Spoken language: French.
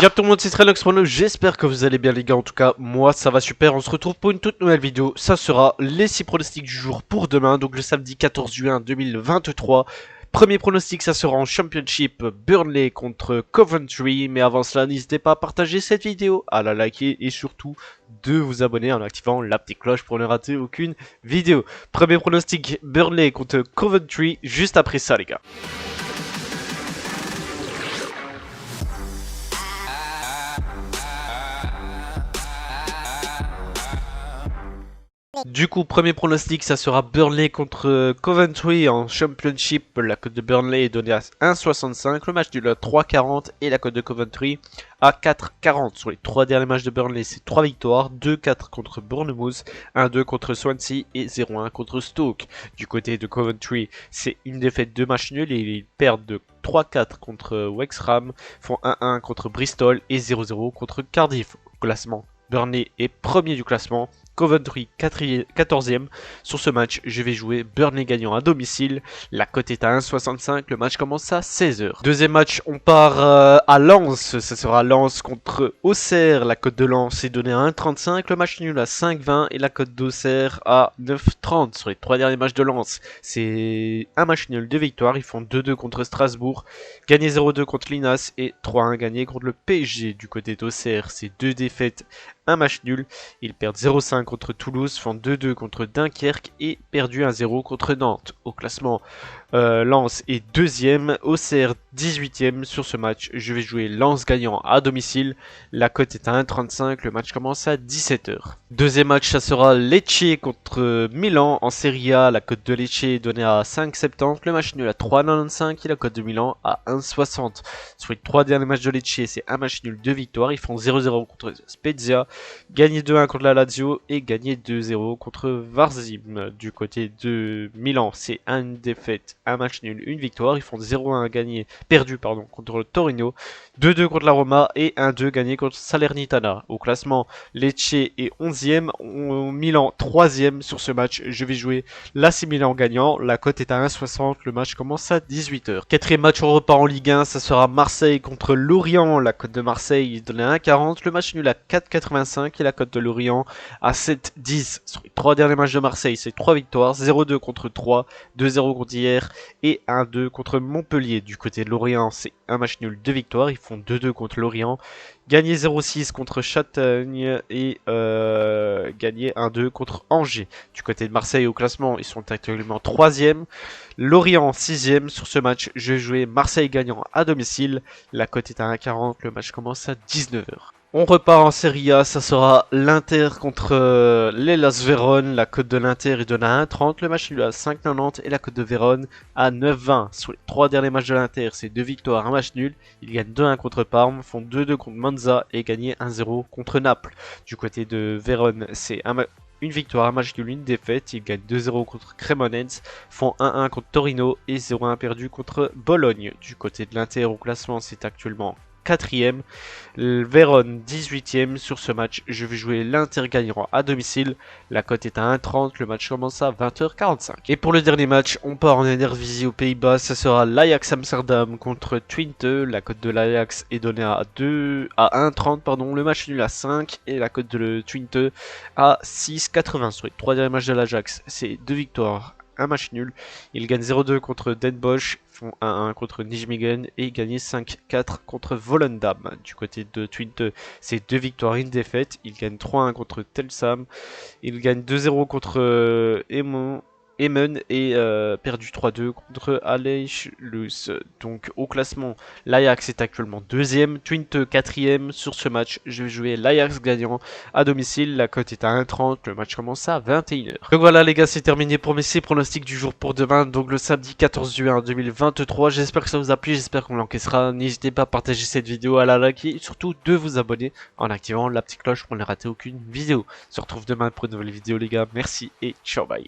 Y'a tout le monde, c'est Strelnox Mono, j'espère que vous allez bien les gars, en tout cas moi ça va super, on se retrouve pour une toute nouvelle vidéo, ça sera les 6 pronostics du jour pour demain, donc le samedi 14 juin 2023. Premier pronostic, ça sera en Championship, Burnley contre Coventry, mais avant cela n'hésitez pas à partager cette vidéo, à la liker et surtout de vous abonner en activant la petite cloche pour ne rater aucune vidéo. Premier pronostic, Burnley contre Coventry, juste après ça les gars. Du coup, premier pronostic, ça sera Burnley contre Coventry en Championship. La cote de Burnley est donnée à 1,65. Le match nul à 3,40 et la cote de Coventry à 4,40. Sur les 3 derniers matchs de Burnley, c'est 3 victoires, 2-4 contre Bournemouth, 1-2 contre Swansea et 0-1 contre Stoke. Du côté de Coventry, c'est une défaite, 2 matchs nuls et ils perdent de 3-4 contre Wexham, font 1-1 contre Bristol et 0-0 contre Cardiff. Au classement, Burnley est premier du classement. Coventry 14e. Sur ce match, je vais jouer Burnley gagnant à domicile. La cote est à 1,65. Le match commence à 16 h. Deuxième match, on part à Lens. Ça sera Lens contre Auxerre. La cote de Lens est donnée à 1,35. Le match nul à 5,20 et la cote d'Auxerre à 9,30. Sur les 3 derniers matchs de Lens, c'est un match nul, 2 victoires. Ils font 2-2 contre Strasbourg, gagné 0-2 contre Linas et 3-1 gagné contre le PSG. Du côté d'Auxerre, c'est 2 défaites, un match nul. Ils perdent 0-5 contre Toulouse, font 2-2 contre Dunkerque et perdu 1-0 contre Nantes. Au classement, Lens est deuxième, Auxerre 18e. Sur ce match, je vais jouer Lens gagnant à domicile. La cote est à 1,35. Le match commence à 17 h. Deuxième match, ça sera Lecce contre Milan en Serie A. La cote de Lecce est donnée à 5,70. Le match nul à 3,95 et la cote de Milan à 1,60. Sur les 3 derniers matchs de Lecce, c'est un match nul, 2 victoires. Ils font 0-0 contre Spezia, gagné 2-1 contre la Lazio et gagné 2-0 contre Varzim. Du côté de Milan, c'est une défaite, un match nul, une victoire. Ils font 0-1 perdu contre le Torino, 2-2 contre la Roma et 1-2 gagné contre Salernitana. Au classement, Lecce est 11e, Milan 3e. Sur ce match, je vais jouer l'AC Milan gagnant. La cote est à 1,60. Le match commence à 18 h. Quatrième match, on repart en Ligue 1. Ça sera Marseille contre Lorient. La cote de Marseille est donnée à 1,40. Le match nul à 4,85 et la cote de Lorient à 7,10. Sur les 3 derniers matchs de Marseille, c'est 3 victoires, 0-2 contre 3, 2-0 contre hier et 1-2 contre Montpellier. Du côté de Lorient, c'est un match nul, 2 victoires. Ils font 2-2 contre Lorient, gagné 0-6 contre Châtagne et gagné 1-2 contre Angers. Du côté de Marseille, au classement, ils sont actuellement 3e. Lorient 6e. Sur ce match, je vais jouer Marseille gagnant à domicile. La cote est à 1,40. Le match commence à 19 h. On repart en Serie A, ça sera l'Inter contre l'Hellas Vérone. La cote de l'Inter est donnée à 1,30. Le match nul à 5,90 et la cote de Vérone à 9,20. Sur les 3 derniers matchs de l'Inter, c'est 2 victoires, un match nul. Ils gagnent 2-1 contre Parme, font 2-2 contre Monza et gagné 1-0 contre Naples. Du côté de Vérone, c'est une victoire, un match nul, une défaite. Ils gagnent 2-0 contre Cremonese, font 1-1 contre Torino et 0-1 perdu contre Bologne. Du côté de l'Inter, au classement, c'est actuellement 4e, Vérone 18e. Sur ce match, je vais jouer l'Inter gagnant à domicile. La cote est à 1,30. Le match commence à 20h45. Et pour le dernier match, on part en Eredivisie aux Pays-Bas. Ça sera l'Ajax Amsterdam contre Twente. La cote de l'Ajax est donnée à 1,30 pardon. Le match nul à 5 et la cote de Twente à 6,80. Sur les 3 derniers matchs de l'Ajax, c'est 2 victoires, un match nul. Ils gagnent 0-2 contre Den Bosch, font 1-1 contre Nijmegen et gagné 5-4 contre Volendam. Du côté de Twente, c'est 2 victoires, une défaite. Ils gagnent 3-1 contre Telsam. Ils gagnent 2-0 contre Emmen et perdu 3-2 contre Aleichus. Donc au classement, l'Ajax est actuellement 2e, Twente 4e. Sur ce match, je vais jouer l'Ajax gagnant à domicile. La cote est à 1,30. Le match commence à 21 h. Donc voilà les gars, c'est terminé pour mes 6 pronostics du jour pour demain. Donc le samedi 14 juin 2023. J'espère que ça vous a plu, j'espère qu'on l'encaissera. N'hésitez pas à partager cette vidéo, à la liker et surtout de vous abonner en activant la petite cloche pour ne rater aucune vidéo. On se retrouve demain pour une nouvelle vidéo les gars. Merci et ciao bye.